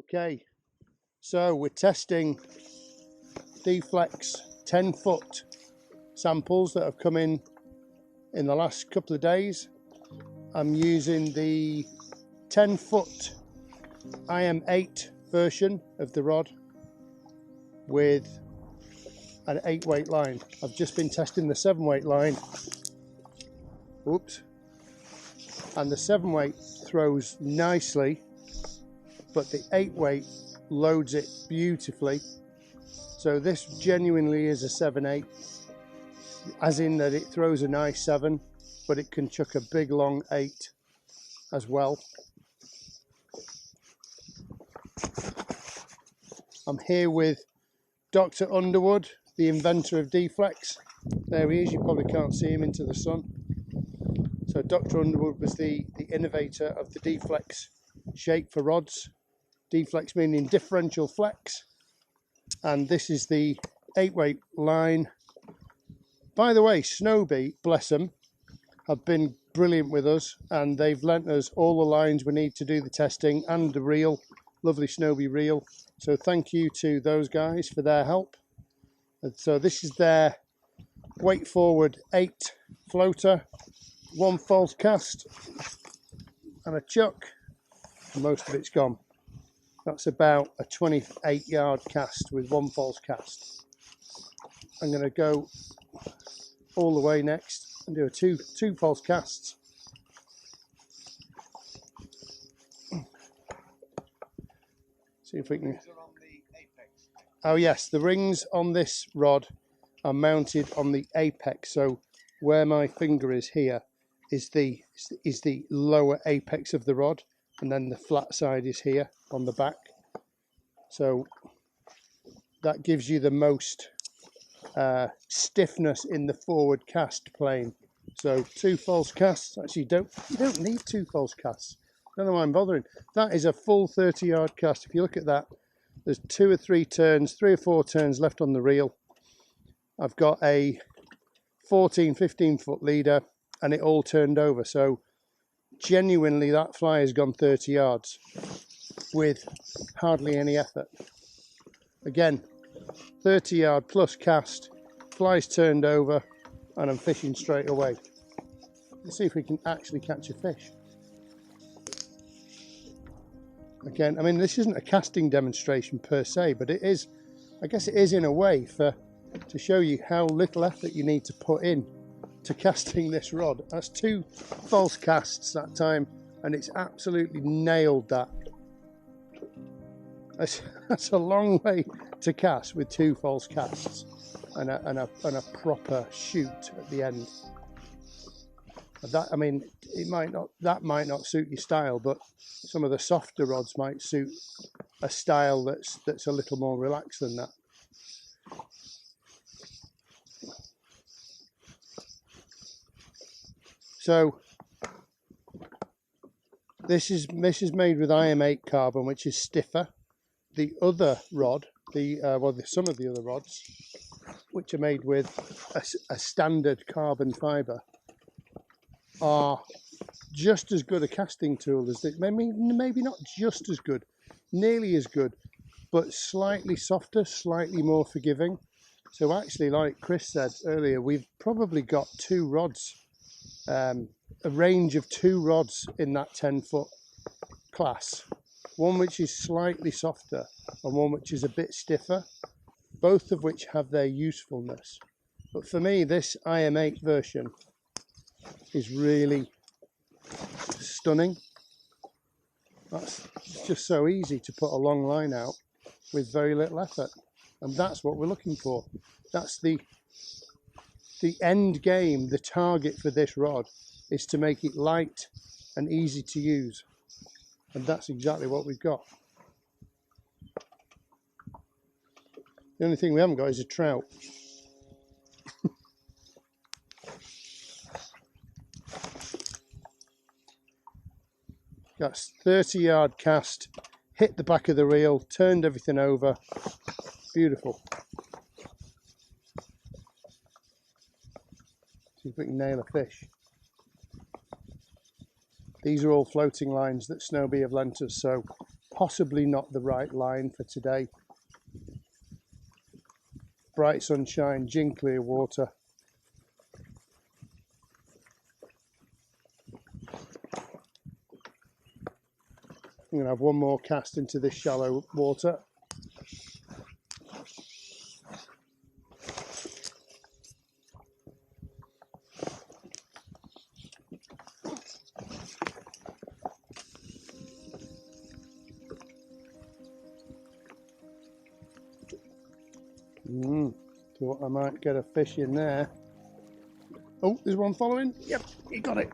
Okay, so we're testing D-Flex 10-foot samples that have come in the last couple of days. I'm using the 10-foot IM8 version of the rod with an 8-weight line. I've just been testing the 7-weight line. Oops. And the 7-weight throws nicely, but the 8-weight loads it beautifully. So this genuinely is a 7/8, as in that it throws a nice 7, but it can chuck a big long 8 as well. I'm here with Dr. Underwood, the inventor of D-Flex. There he is, you probably can't see him into the sun. So Dr. Underwood was the innovator of the D-Flex shape for rods. D-Flex meaning differential flex. And this is the 8-weight line. By the way, Snowby, bless them, have been brilliant with us, and they've lent us all the lines we need to do the testing and the reel, lovely Snowby reel. So thank you to those guys for their help. And so this is their weight forward 8 floater, 1 false cast and a chuck. Most of it's gone. That's about a 28-yard cast with 1 false cast. I'm going to go all the way next and do a two false casts. See if we can. Oh yes, the rings on this rod are mounted on the apex. So where my finger is here is the lower apex of the rod, and then the flat side is here on the back. So that gives you the most stiffness in the forward cast plane. So 2 false casts. Actually, you don't need 2 false casts. I don't know why I'm bothering. That is a full 30-yard cast. If you look at that, there's 2 or 3 turns, 3 or 4 turns left on the reel. I've got a 15 foot leader, and it all turned over. So genuinely, that fly has gone 30 yards with hardly any effort. Again, 30-yard plus cast, flies turned over, and I'm fishing straight away. Let's see if we can actually catch a fish. Again, I mean, this isn't a casting demonstration per se, but it is, I guess it is in a way to show you how little effort you need to put in to casting this rod. That's 2 false casts that time, and it's absolutely nailed that. That's a long way to cast with 2 false casts and a proper shoot at the end. That, I mean, that might not suit your style, but some of the softer rods might suit a style that's a little more relaxed than that. So this is made with IM8 carbon, which is stiffer. The other rod, some of the other rods, which are made with a standard carbon fibre, are just as good a casting tool as this. Maybe not just as good, nearly as good, but slightly softer, slightly more forgiving. So actually, like Chris said earlier, we've probably got 2 rods, a range of 2 rods in that 10-foot class. One which is slightly softer and one which is a bit stiffer, both of which have their usefulness. But for me, this IM8 version is really stunning. It's just so easy to put a long line out with very little effort, and that's what we're looking for. That's the end game. The target for this rod is to make it light and easy to use, and that's exactly what we've got. The only thing we haven't got is a trout. That's 30-yard cast, hit the back of the reel, turned everything over. Beautiful. See if we can nail a fish. These are all floating lines that Snowbee have lent us, so possibly not the right line for today. Bright sunshine, gin clear water. I'm going to have one more cast into this shallow water. Thought I might get a fish in there. Oh, there's one following. Yep, he got it.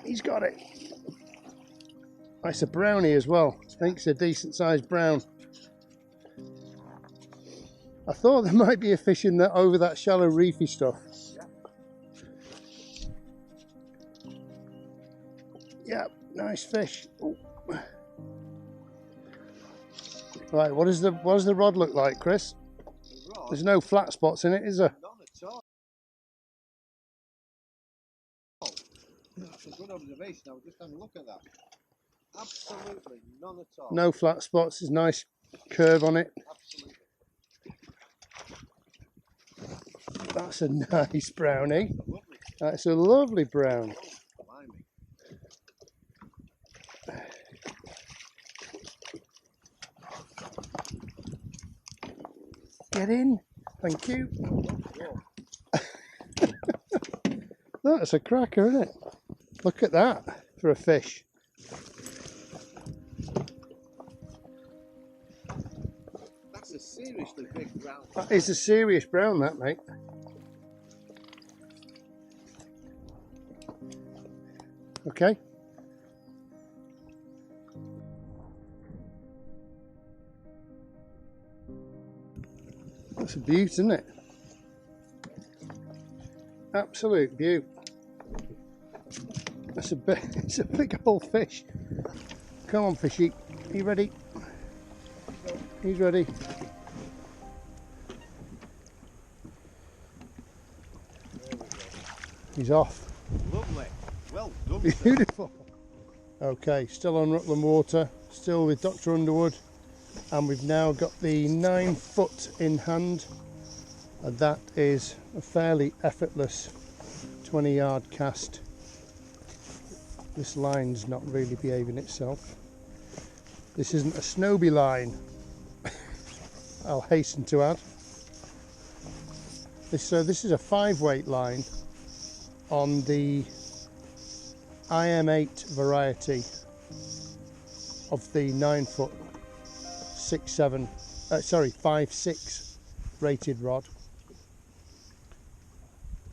He's got it. It's a brownie as well. I think it's a decent sized brown. I thought there might be a fish in there over that shallow reefy stuff. Yeah, nice fish. Oh. Right, what does the rod look like, Chris? There's no flat spots in it, is there? None at all. That's a good observation. I was just having a look at that. Absolutely none at all. No flat spots. There's a nice curve on it. Absolutely. That's a nice brownie. Lovely. That's a lovely brown. Get in. Thank you. That's a cracker, isn't it? Look at that for a fish. That's a seriously big brown. That is a serious brown, that, mate. Okay. That's a beaut, isn't it? Absolute beaut. That's it's a big old fish. Come on, fishy. Are you ready? He's ready. He's off. Lovely. Well done. Beautiful. Okay, still on Rutland Water, still with Dr. Underwood, and we've now got the 9 foot in hand, and that is a fairly effortless 20-yard cast. This line's not really behaving itself. This isn't a Snowbee line, I'll hasten to add. This is a 5-weight line on the IM8 variety of the 9 foot 5.6 rated rod,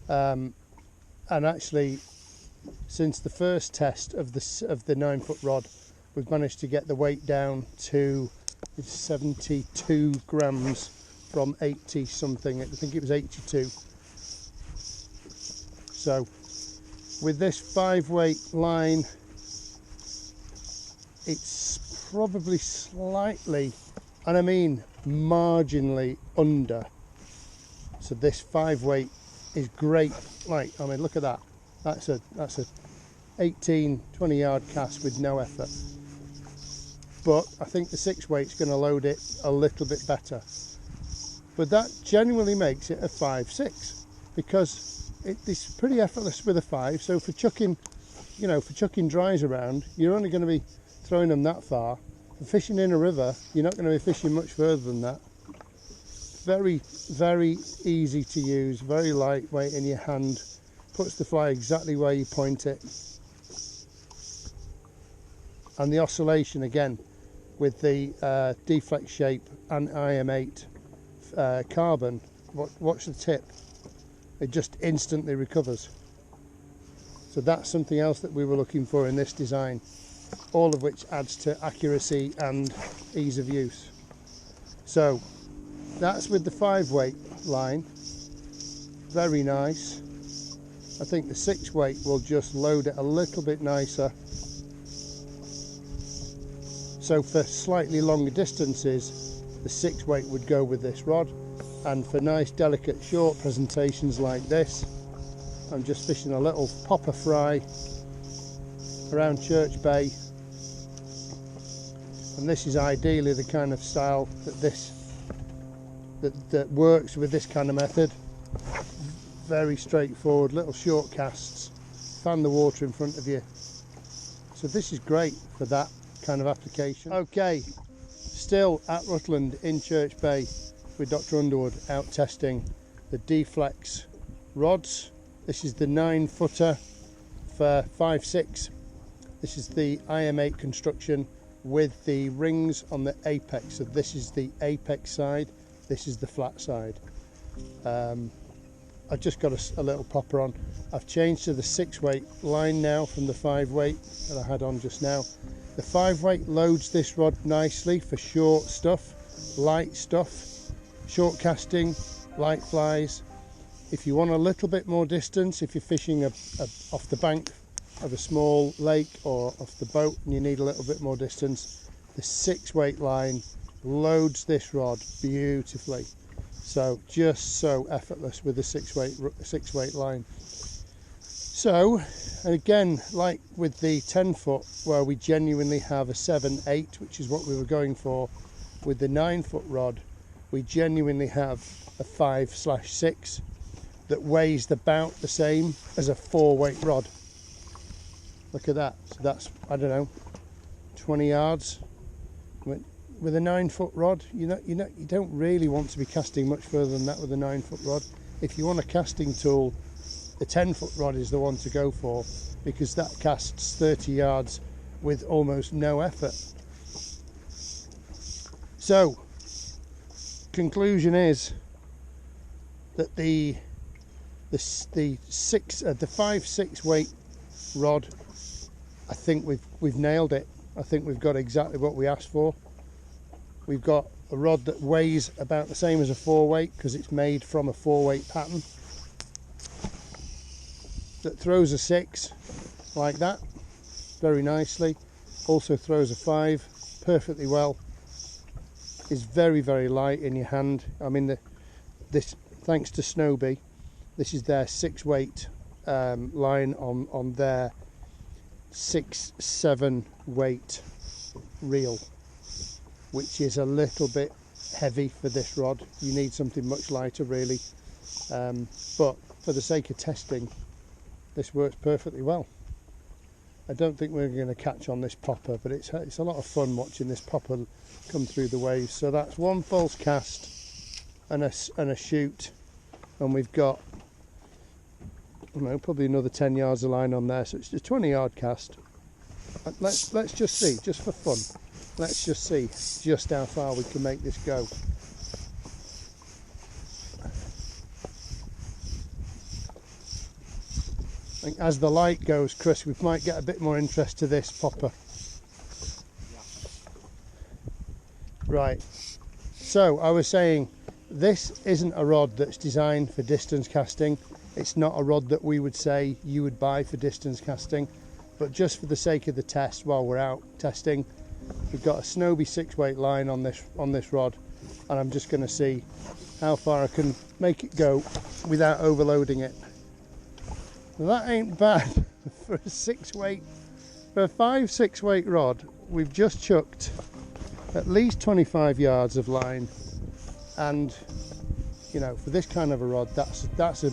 and actually since the first test of the 9 foot rod we've managed to get the weight down to 72 grams from 80 something. I think it was 82. So with this 5-weight line, it's probably slightly, and I mean marginally under. So this 5-weight is great. Like, I mean, look at that. That's a 18, 20-yard cast with no effort. But I think the 6-weight's going to load it a little bit better. But that genuinely makes it a 5.6 because it's pretty effortless with a 5. So for chucking, for chucking dries around, you're only going to be throwing them that far. For fishing in a river, you're not going to be fishing much further than that. Very, very easy to use, very lightweight in your hand. Puts the fly exactly where you point it. And the oscillation again with the deflex shape and IM8 carbon, watch the tip, it just instantly recovers. So that's something else that we were looking for in this design, all of which adds to accuracy and ease of use. So that's with the 5-weight line, very nice. I think the 6-weight will just load it a little bit nicer. So for slightly longer distances, the 6-weight would go with this rod, and for nice delicate short presentations like this, I'm just fishing a little popper fry around Church Bay, and this is ideally the kind of style that works with this kind of method. Very straightforward, little short casts, fan the water in front of you. So this is great for that kind of application. Okay, still at Rutland in Church Bay with Dr. Underwood, out testing the D-Flex rods. This is the 9-footer for 5/6. This is the IM8 construction with the rings on the apex. So this is the apex side, this is the flat side. I've just got a little popper on. I've changed to the 6-weight line now from the 5-weight that I had on just now. The 5-weight loads this rod nicely for short stuff, light stuff, short casting, light flies. If you want a little bit more distance, if you're fishing off the bank of a small lake or off the boat and you need a little bit more distance, the 6-weight line loads this rod beautifully. So just so effortless with the 6-weight line. So again, like with the 10-foot, where we genuinely have a 7/8, which is what we were going for, with the 9-foot rod, we genuinely have a 5/6 that weighs about the same as a 4-weight rod. Look at that. So that's, I don't know, 20 yards. With a 9-foot rod, you don't really want to be casting much further than that with a 9-foot rod. If you want a casting tool, the 10-foot rod is the one to go for, because that casts 30 yards with almost no effort. So, conclusion is that the 5/6 weight rod, I think we've nailed it. I think we've got exactly what we asked for. We've got a rod that weighs about the same as a 4-weight because it's made from a 4-weight pattern, that throws a 6 like that very nicely, also throws a 5 perfectly well, is very, very light in your hand. I mean, this, thanks to Snowbee, this is their 6-weight line on their 6/7 weight reel, which is a little bit heavy for this rod. You need something much lighter really, but for the sake of testing, this works perfectly well. I don't think we're going to catch on this popper, but it's a lot of fun watching this popper come through the waves. So that's one false cast and a shoot, and we've got, I don't know, probably another 10 yards of line on there, so it's a 20-yard cast. Let's just see, just for fun. Let's just see just how far we can make this go. I think as the light goes, Chris, we might get a bit more interest to this popper. Right, so I was saying, this isn't a rod that's designed for distance casting. It's not a rod that we would say you would buy for distance casting, but just for the sake of the test, while we're out testing, we've got a Snowbee 6-weight line on this rod, and I'm just going to see how far I can make it go without overloading it. That ain't bad for a 6-weight, for a 5/6 weight rod. We've just chucked at least 25 yards of line, and you know, for this kind of a rod, that's a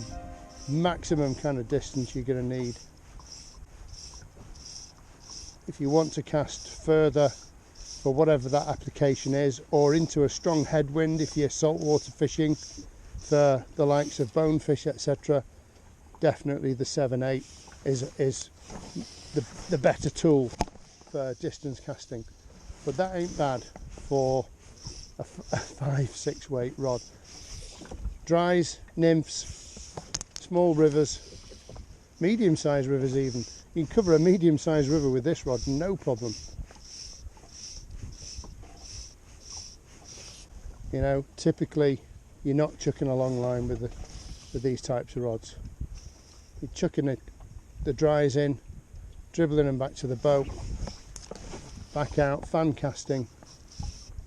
maximum kind of distance you're going to need. If you want to cast further for whatever that application is, or into a strong headwind if you're saltwater fishing for the likes of bonefish, etc., definitely the 7/8 is the better tool for distance casting. But that ain't bad for a 5/6 weight rod. Dries, nymphs, small rivers, medium-sized rivers even. You can cover a medium-sized river with this rod, no problem. You know, typically you're not chucking a long line with these types of rods. You're chucking the dries in, dribbling them back to the boat, back out, fan casting.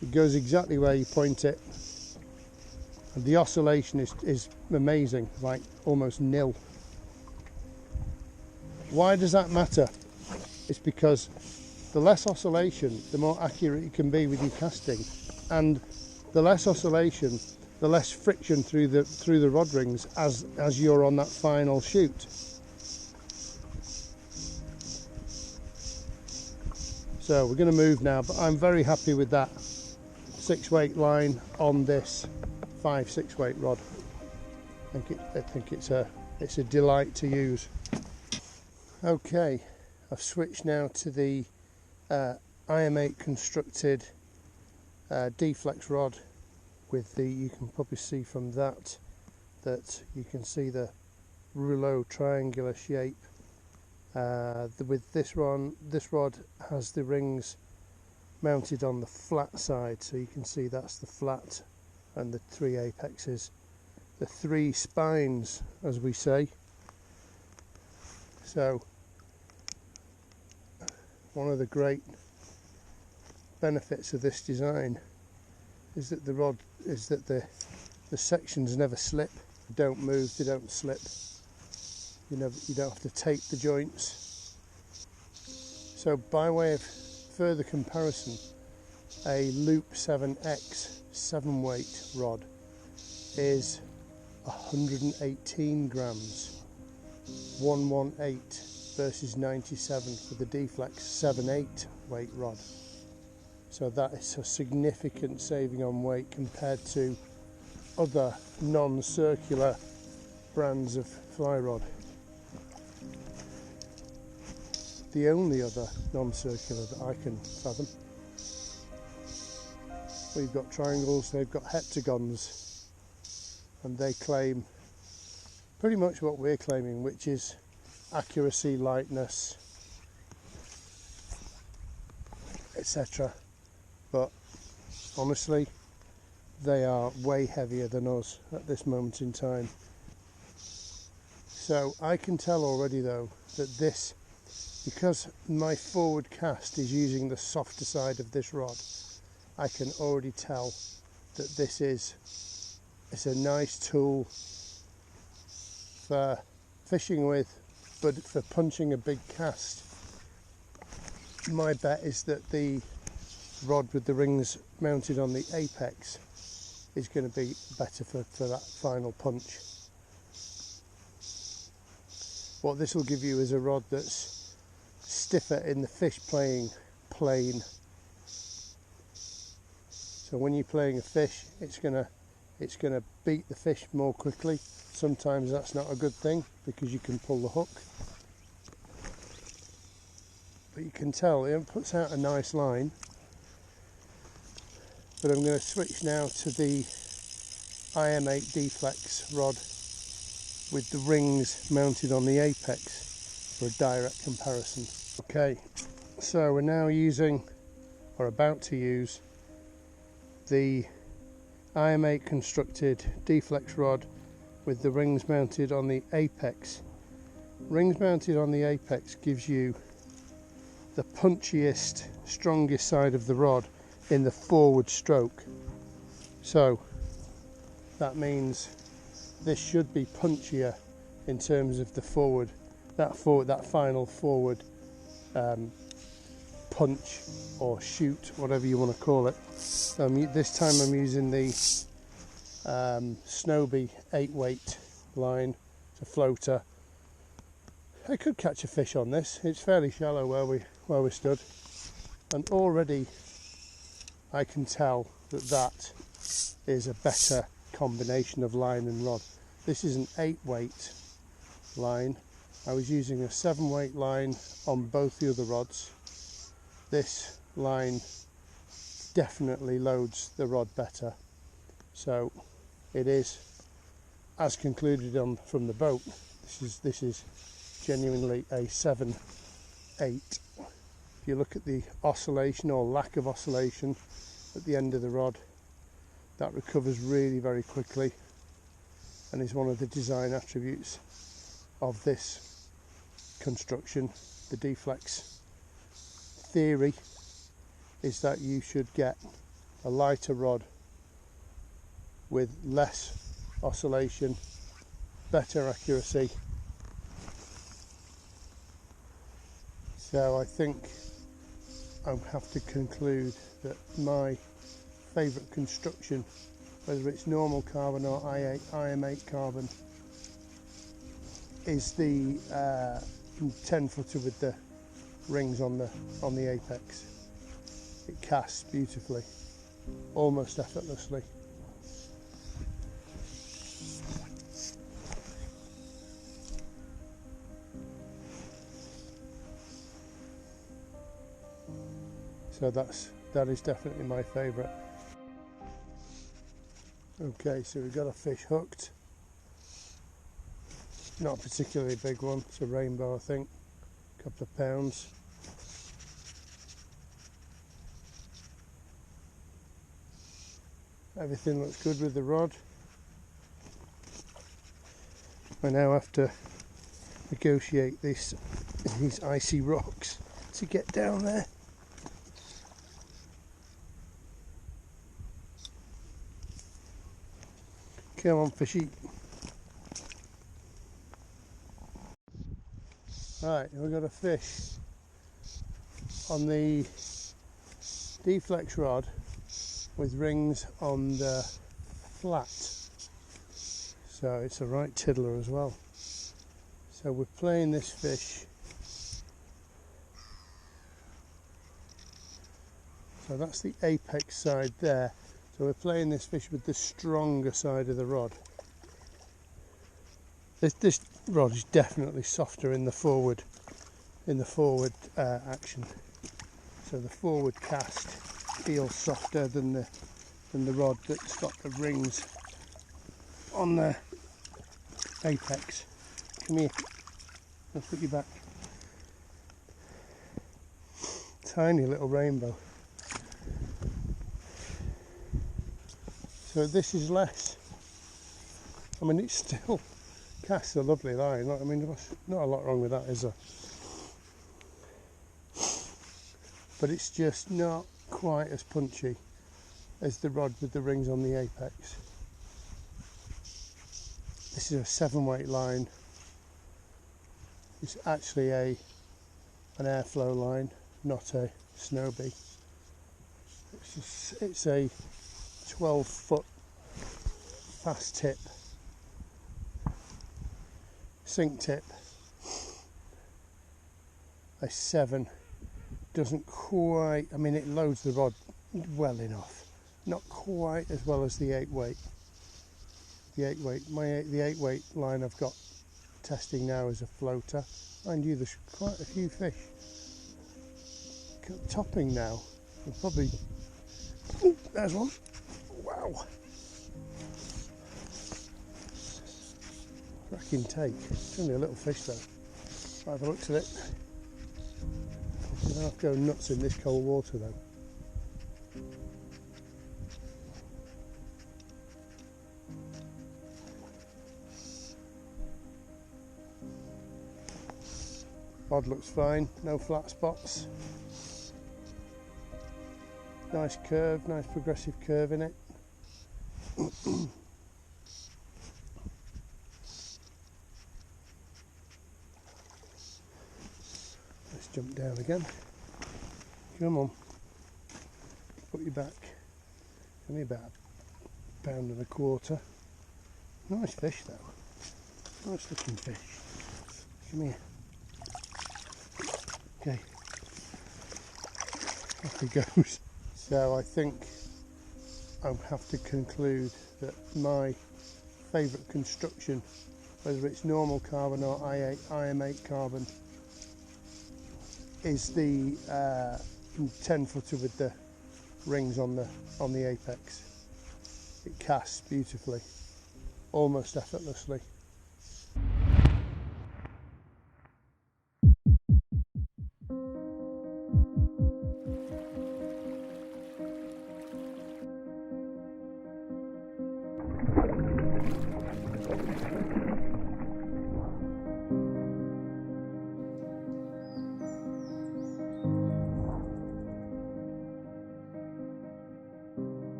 It goes exactly where you point it. And the oscillation is amazing, like almost nil. Why does that matter? It's because the less oscillation, the more accurate you can be with your casting, and the less oscillation, the less friction through the rod rings as you're on that final shoot. So we're going to move now, but I'm very happy with that 6-weight line on this 5/6-weight rod. I think it's a delight to use. Okay, I've switched now to the IM8 constructed D-flex rod with the, you can probably see from that you can see the rouleau triangular shape. With this rod has the rings mounted on the flat side, so you can see that's the flat and the 3 apexes, the 3 spines as we say. So one of the great benefits of this design is that the sections never slip, they don't move, they don't slip. You don't have to tape the joints. So by way of further comparison, a Loop 7X 7-weight rod is 118 grams, 118 versus 97 for the D-flex 7/8 weight rod. So that is a significant saving on weight compared to other non-circular brands of fly rod. The only other non-circular that I can fathom. We've got triangles, they've got heptagons, and they claim pretty much what we're claiming, which is accuracy, lightness, etc. But honestly, they are way heavier than us at this moment in time. So I can tell already though that this, because my forward cast is using the softer side of this rod, I can already tell that it's a nice tool for fishing with, but for punching a big cast, my bet is that the rod with the rings mounted on the apex is going to be better for that final punch. What this will give you is a rod that's stiffer in the fish playing plane. So when you're playing a fish, it's gonna beat the fish more quickly. Sometimes that's not a good thing because you can pull the hook. But you can tell it puts out a nice line. But I'm going to switch now to the IM8 D-flex rod with the rings mounted on the apex for a direct comparison. Okay, so we're now using, or about to use, the IM8 constructed D-flex rod with the rings mounted on the apex. Rings mounted on the apex gives you the punchiest, strongest side of the rod in the forward stroke. So that means this should be punchier in terms of the forward, that final forward punch or shoot, whatever you want to call it. This time I'm using the Snowby 8-weight line, it's a floater. I could catch a fish on this. It's fairly shallow where we stood, and already I can tell that is a better combination of line and rod. This is an 8-weight line. I was using a 7-weight line on both the other rods. This line definitely loads the rod better. So it is, as concluded from the boat, this is genuinely a 7/8. If you look at the oscillation or lack of oscillation at the end of the rod, that recovers really very quickly, and is one of the design attributes of this construction. The D-flex theory is that you should get a lighter rod with less oscillation, better accuracy, So I think I have to conclude that my favourite construction, whether it's normal carbon or IM8 carbon, is the 10 footer with the rings on the apex. It casts beautifully, almost effortlessly. So that is definitely my favourite. Okay, so we've got a fish hooked. Not a particularly big one, it's a rainbow I think, a couple of pounds. Everything looks good with the rod. I now have to negotiate these icy rocks to get down there. Come on, fishy. Right, we've got a fish on the deflex rod with rings on the flat, so it's a right tiddler as well. So we're playing this fish, so that's the apex side there, so we're playing this fish with the stronger side of the rod. This rod is definitely softer in the forward action, so the forward cast feels softer than the rod that's got the rings on the apex. Come here, let's put you back. Tiny little rainbow. So this is less. I mean, it's still casts a lovely line. I mean, there's not a lot wrong with that, is there? But it's just not quite as punchy as the rod with the rings on the apex. This is a 7-weight line. It's actually an airflow line, not a snowbee. It's a 12-foot fast tip, sink tip. A 7 doesn't quite, I mean, it loads the rod well enough, not quite as well as the 8-weight. The 8-weight, the 8-weight line I've got testing now is a floater. Mind you, there's quite a few fish topping now. We'll probably, oh, there's one. Wow. Cracking take. It's only a little fish though. By the looks of it. I'll have to go nuts in this cold water though. Rod looks fine, no flat spots. Nice curve, nice progressive curve in it. Let's jump down again. Come on, put you back. Only about a pound and a quarter. Nice fish though. Nice looking fish. Come here. Okay. Off he goes. So I think I have to conclude that my favourite construction, whether it's normal carbon or IM8 carbon, is the 10 footer with the rings on the apex. It casts beautifully, almost effortlessly.